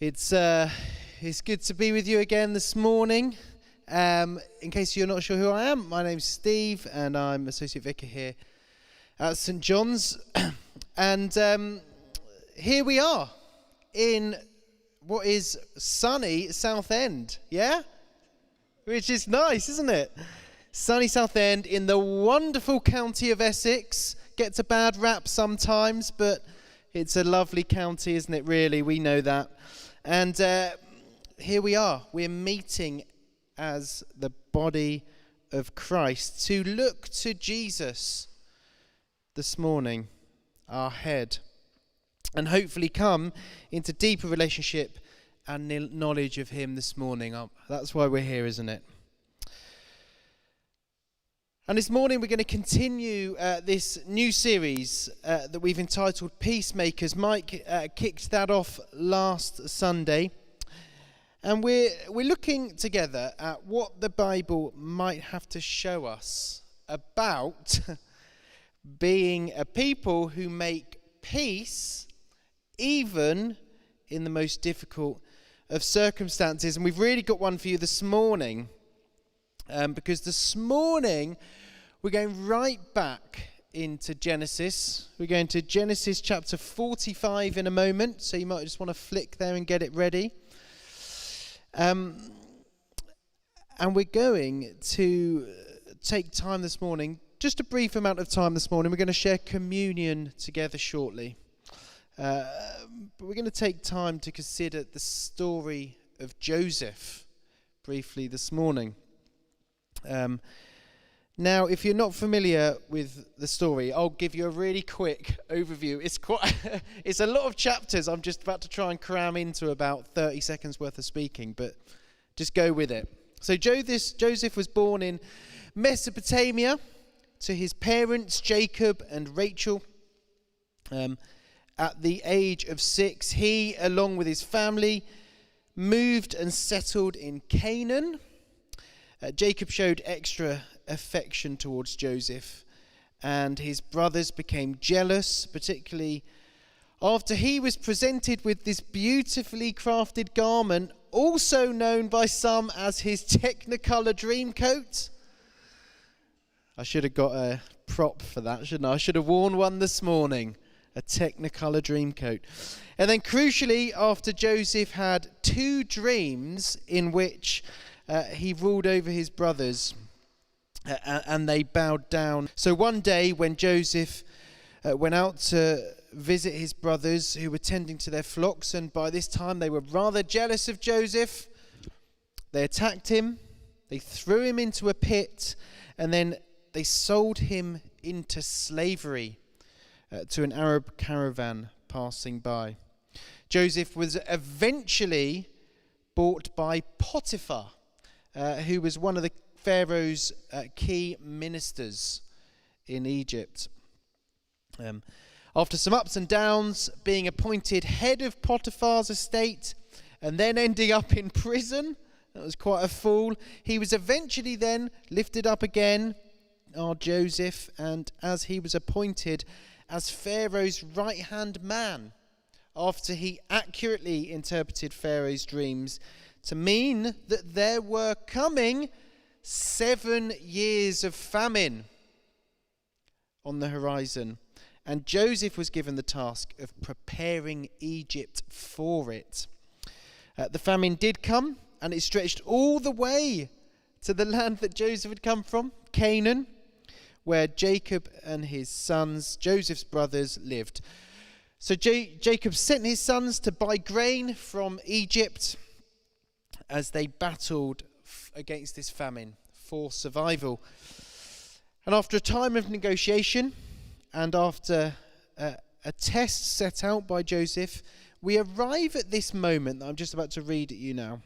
It's good to be with you again this morning. In case you're not sure who I am, my name's Steve, and I'm Associate Vicar here at St John's. And here we are in what is sunny Southend, yeah? Which is nice, isn't it? Sunny Southend in the wonderful county of Essex. Gets a bad rap sometimes, but it's a lovely county, isn't it, really? We know that. And here we are. We're meeting as the body of Christ to look to Jesus this morning, our head, and hopefully come into deeper relationship and knowledge of him this morning. That's why we're here, isn't it? And this morning we're going to continue this new series that we've entitled Peacemakers. Mike kicked that off last Sunday. And we're looking together at what the Bible might have to show us about being a people who make peace even in the most difficult of circumstances. And we've really got one for you this morning. Because this morning, we're going right back into Genesis. We're going to Genesis chapter 45 in a moment, so you might just want to flick there and get it ready. And we're going to take time this morning, just a brief amount of time this morning. We're going to share communion together shortly. But we're going to take time to consider the story of Joseph briefly this morning. Now, if you're not familiar with the story, I'll give you a really quick overview. It's a lot of chapters I'm just about to try and cram into about 30 seconds worth of speaking, but just go with it. So Joseph was born in Mesopotamia to his parents, Jacob and Rachel. At the age of 6, he, along with his family, moved and settled in Canaan. Jacob showed extra affection towards Joseph, and his brothers became jealous, particularly after he was presented with this beautifully crafted garment, also known by some as his Technicolor dream coat. I should have got a prop for that, shouldn't I? I should have worn one this morning, a Technicolor dream coat. And then crucially, after Joseph had 2 dreams in which he ruled over his brothers, and they bowed down. So one day when Joseph went out to visit his brothers who were tending to their flocks, and by this time they were rather jealous of Joseph, they attacked him, they threw him into a pit, and then they sold him into slavery to an Arab caravan passing by. Joseph was eventually bought by Potiphar, who was one of the Pharaoh's key ministers in Egypt. After some ups and downs, being appointed head of Potiphar's estate and then ending up in prison, that was quite a fall. He was eventually then lifted up again, our Joseph, and as he was appointed as Pharaoh's right-hand man, after he accurately interpreted Pharaoh's dreams to mean that there were coming 7 years of famine on the horizon. And Joseph was given the task of preparing Egypt for it. The famine did come, and it stretched all the way to the land that Joseph had come from, Canaan, where Jacob and his sons, Joseph's brothers, lived. So Jacob sent his sons to buy grain from Egypt as they battled against this famine for survival. And after a time of negotiation, and after a test set out by Joseph, we arrive at this moment that I'm just about to read at you now,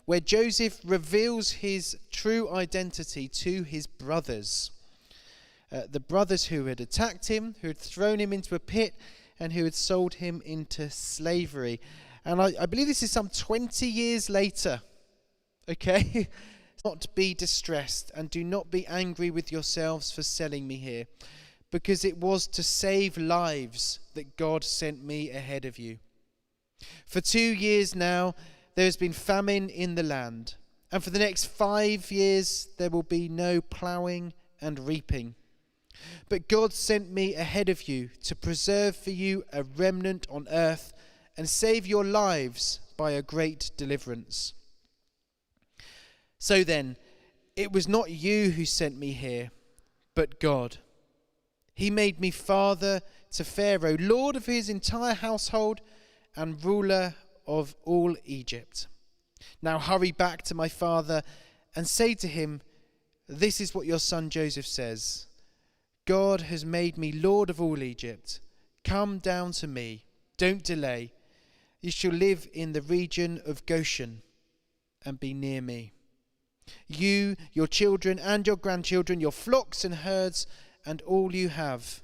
where Joseph reveals his true identity to his brothers. The brothers who had attacked him, who had thrown him into a pit, and who had sold him into slavery. And I believe this is some 20 years later, okay? Not be distressed, and do not be angry with yourselves for selling me here, because it was to save lives that God sent me ahead of you. For 2 years now, there has been famine in the land, and for the next 5 years, there will be no ploughing and reaping. But God sent me ahead of you to preserve for you a remnant on earth and save your lives by a great deliverance. So then, it was not you who sent me here, but God. He made me father to Pharaoh, lord of his entire household and ruler of all Egypt. Now hurry back to my father and say to him, this is what your son Joseph says. God has made me lord of all Egypt. Come down to me. Don't delay. You shall live in the region of Goshen and be near me. You, your children and your grandchildren, your flocks and herds, and all you have,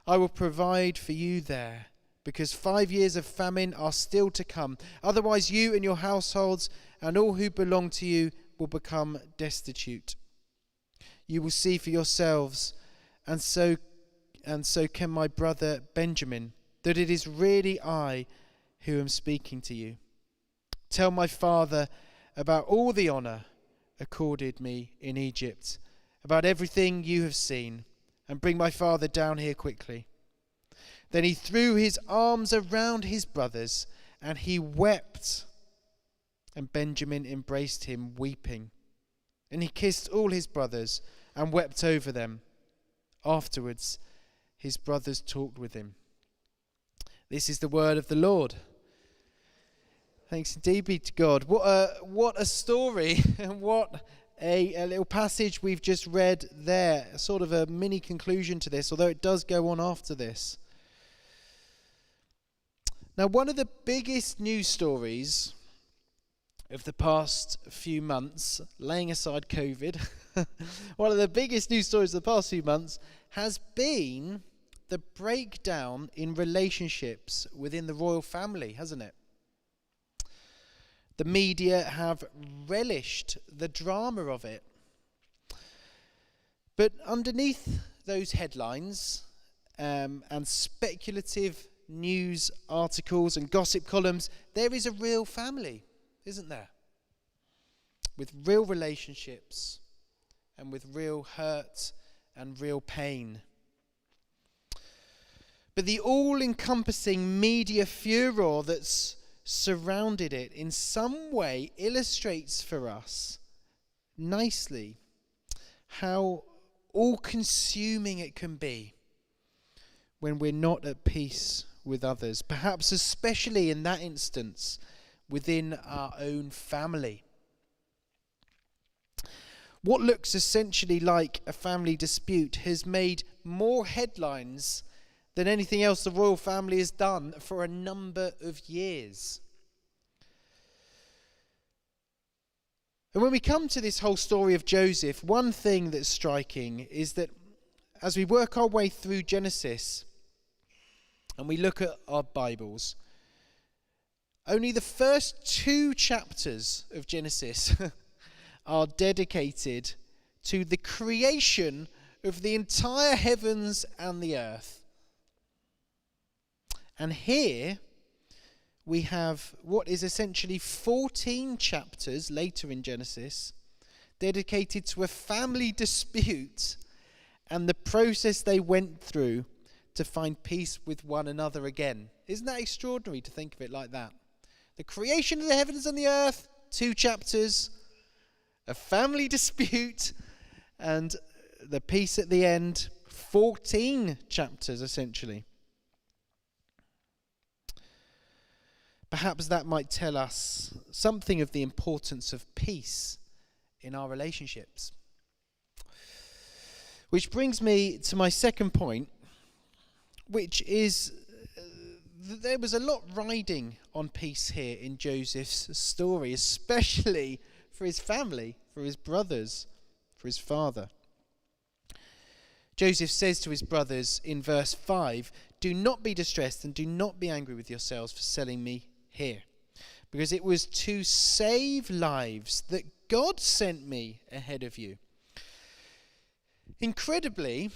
I will provide for you there, because 5 years of famine are still to come. Otherwise you and your households and all who belong to you will become destitute. You will see for yourselves, and so can my brother Benjamin, that it is really I who am speaking to you. Tell my father about all the honor accorded me in Egypt, about everything you have seen, and bring my father down here quickly. Then he threw his arms around his brothers, and he wept. And Benjamin embraced him, weeping. And he kissed all his brothers and wept over them. Afterwards, his brothers talked with him. This is the word of the Lord. Thanks indeed be to God. What a story, and what a little passage we've just read there. Sort of a mini conclusion to this, although it does go on after this. Now, one of the biggest news stories of the past few months, laying aside COVID, one of the biggest news stories of the past few months has been the breakdown in relationships within the royal family, hasn't it? The media have relished the drama of it. But underneath those headlines and speculative news articles and gossip columns, there is a real family, isn't there? With real relationships and with real hurt and real pain. But the all-encompassing media furor that's surrounded it in some way illustrates for us nicely how all-consuming it can be when we're not at peace with others, perhaps especially in that instance within our own family. What looks essentially like a family dispute has made more headlines than anything else the royal family has done for a number of years. And when we come to this whole story of Joseph, one thing that's striking is that as we work our way through Genesis and we look at our Bibles, only the first 2 chapters of Genesis are dedicated to the creation of the entire heavens and the earth. And here we have what is essentially 14 chapters later in Genesis dedicated to a family dispute and the process they went through to find peace with one another again. Isn't that extraordinary to think of it like that? The creation of the heavens and the earth, 2 chapters, a family dispute, and the peace at the end, 14 chapters essentially. Perhaps that might tell us something of the importance of peace in our relationships. Which brings me to my second point, which is there was a lot riding on peace here in Joseph's story, especially for his family, for his brothers, for his father. Joseph says to his brothers in verse 5, "Do not be distressed and do not be angry with yourselves for selling me here, because it was to save lives that God sent me ahead of you." Incredibly,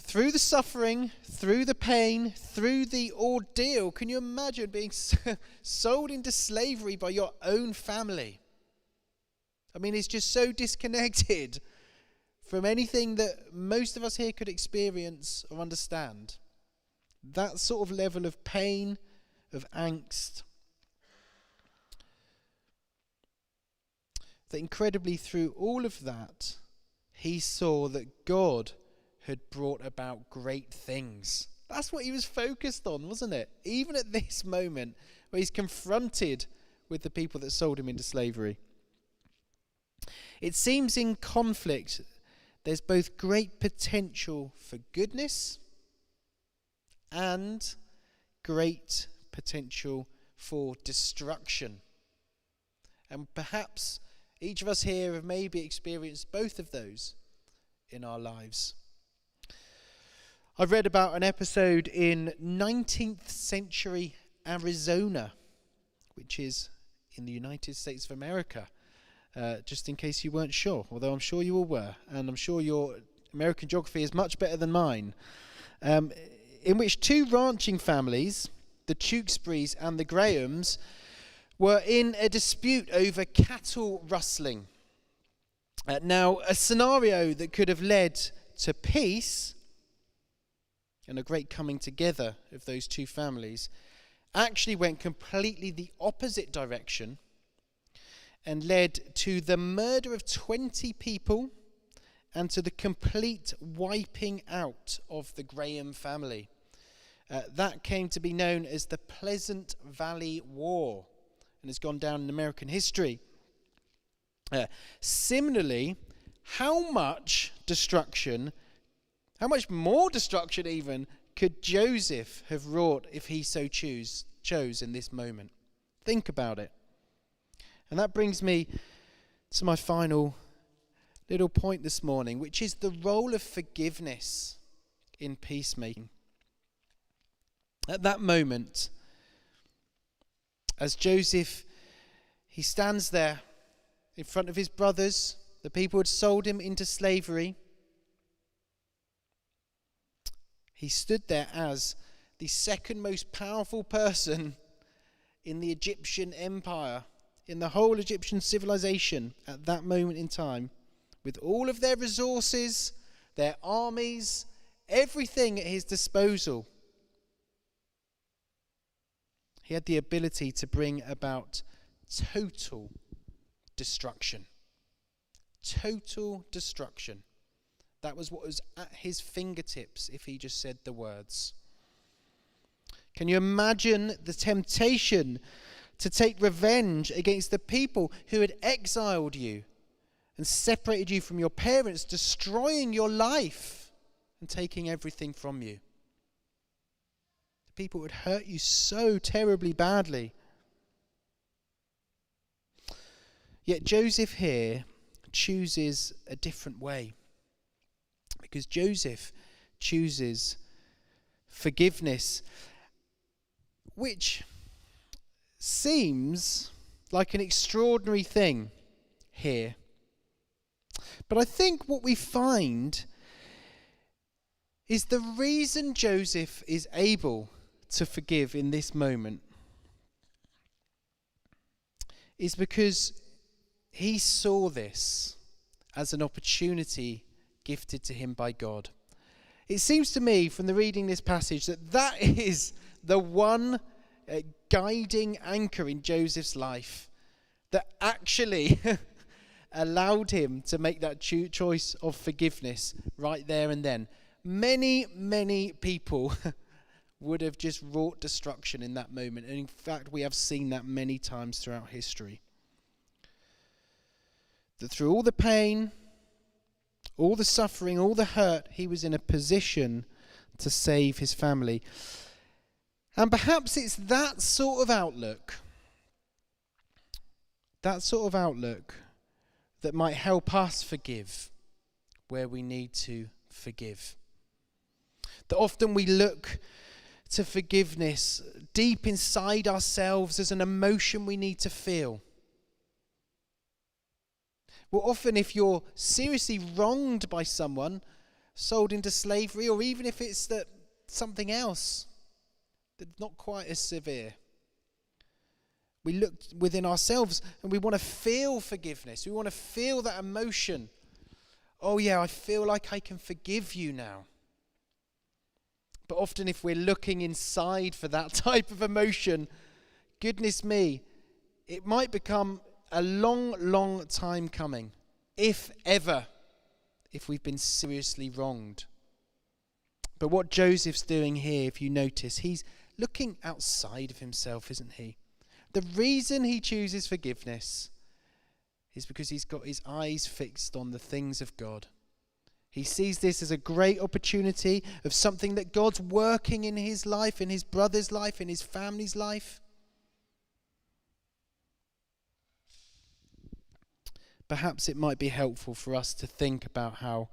through the suffering, through the pain, through the ordeal, can you imagine being sold into slavery by your own family? I mean, it's just so disconnected from anything that most of us here could experience or understand. That sort of level of pain, of angst. That incredibly through all of that, he saw that God had brought about great things. That's what he was focused on, wasn't it? Even at this moment where he's confronted with the people that sold him into slavery. It seems in conflict, there's both great potential for goodness and great potential for destruction. And perhaps each of us here have maybe experienced both of those in our lives. I've read about an episode in 19th century Arizona, which is in the United States of America, just in case you weren't sure, although I'm sure you all were, and I'm sure your American geography is much better than mine, in which two ranching families, the Tewksburys and the Grahams, were in a dispute over cattle rustling. Now, a scenario that could have led to peace and a great coming together of those two families actually went completely the opposite direction and led to the murder of 20 people and to the complete wiping out of the Graham family. That came to be known as the Pleasant Valley War and has gone down in American history. Similarly, how much more destruction even, could Joseph have wrought if he so chose in this moment? Think about it. And that brings me to my final little point this morning, which is the role of forgiveness in peacemaking. At that moment, as Joseph, he stands there in front of his brothers, the people who had sold him into slavery. He stood there as the second most powerful person in the Egyptian empire, in the whole Egyptian civilization at that moment in time, with all of their resources, their armies, everything at his disposal. He had the ability to bring about total destruction. Total destruction. That was what was at his fingertips if he just said the words. Can you imagine the temptation to take revenge against the people who had exiled you and separated you from your parents, destroying your life and taking everything from you? The people would hurt you so terribly badly. Yet Joseph here chooses a different way. Because Joseph chooses forgiveness, which seems like an extraordinary thing here. But I think what we find is the reason Joseph is able to forgive in this moment is because he saw this as an opportunity gifted to him by God. It seems to me from the reading this passage that is the one guiding anchor in Joseph's life that actually allowed him to make that choice of forgiveness right there and then. Many people would have just wrought destruction in that moment. And in fact, we have seen that many times throughout history. That through all the pain, all the suffering, all the hurt, he was in a position to save his family. And perhaps it's that sort of outlook that might help us forgive where we need to forgive. That often we look to forgiveness deep inside ourselves as an emotion we need to feel. Well, often if you're seriously wronged by someone, sold into slavery, or even if it's that something else that's not quite as severe. We look within ourselves and we want to feel forgiveness. We want to feel that emotion. Oh yeah, I feel like I can forgive you now. But often if we're looking inside for that type of emotion, goodness me, it might become a long, long time coming, if ever, if we've been seriously wronged. But what Joseph's doing here, if you notice, he's looking outside of himself, isn't he? The reason he chooses forgiveness is because he's got his eyes fixed on the things of God. He sees this as a great opportunity of something that God's working in his life, in his brother's life, in his family's life. Perhaps it might be helpful for us to think about how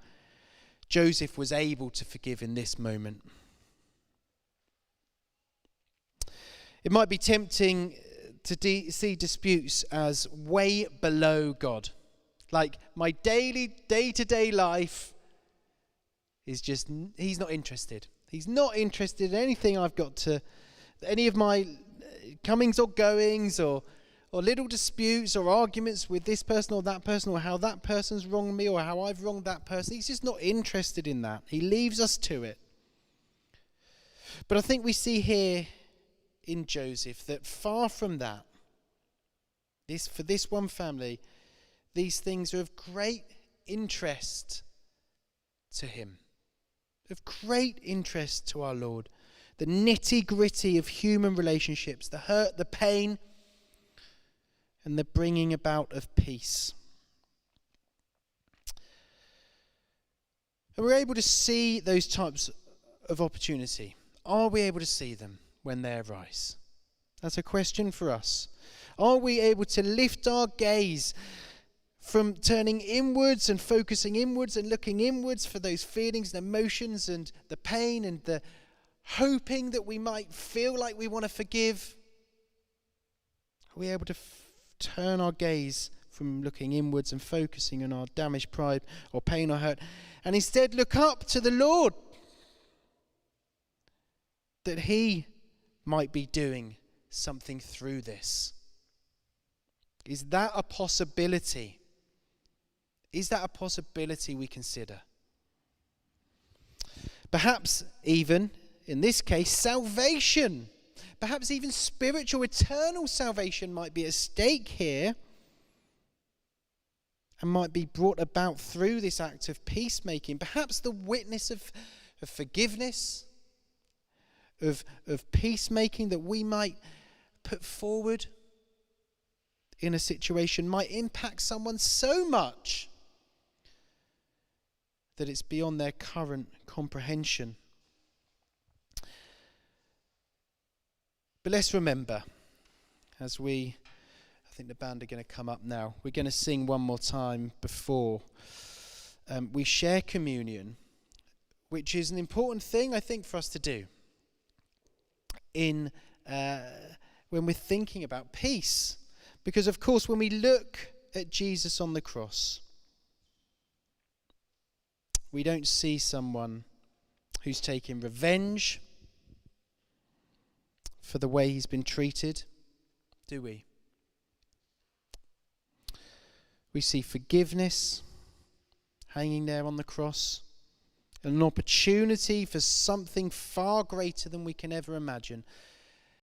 Joseph was able to forgive in this moment. It might be tempting to see disputes as way below God. Like my day-to-day life is just, he's not interested. He's not interested in anything I've got to, any of my comings or goings or little disputes or arguments with this person or that person, or how that person's wronged me or how I've wronged that person. He's just not interested in that. He leaves us to it. But I think we see here in Joseph that far from that, for this one family, these things are of great interest to him, of great interest to our Lord. The nitty-gritty of human relationships, the hurt, the pain, and the bringing about of peace. And we're able to see those types of opportunity. Are we able to see them when they arise? That's a question for us. Are we able to lift our gaze from turning inwards and focusing inwards and looking inwards for those feelings and emotions and the pain and the hoping that we might feel like we want to forgive? Are we able to turn our gaze from looking inwards and focusing on our damaged pride or pain or hurt, and instead look up to the Lord, that he might be doing something through this? Is that a possibility? Is that a possibility we consider? Perhaps even, in this case, salvation. Perhaps even spiritual, eternal salvation might be at stake here and might be brought about through this act of peacemaking. Perhaps the witness of forgiveness, of peacemaking that we might put forward in a situation might impact someone so much that it's beyond their current comprehension. But let's remember, as I think the band are going to come up now, we're going to sing one more time before we share communion, which is an important thing, I think, for us to do when we're thinking about peace. Because, of course, when we look at Jesus on the cross, we don't see someone who's taking revenge for the way he's been treated, do we? We see forgiveness hanging there on the cross, and an opportunity for something far greater than we can ever imagine.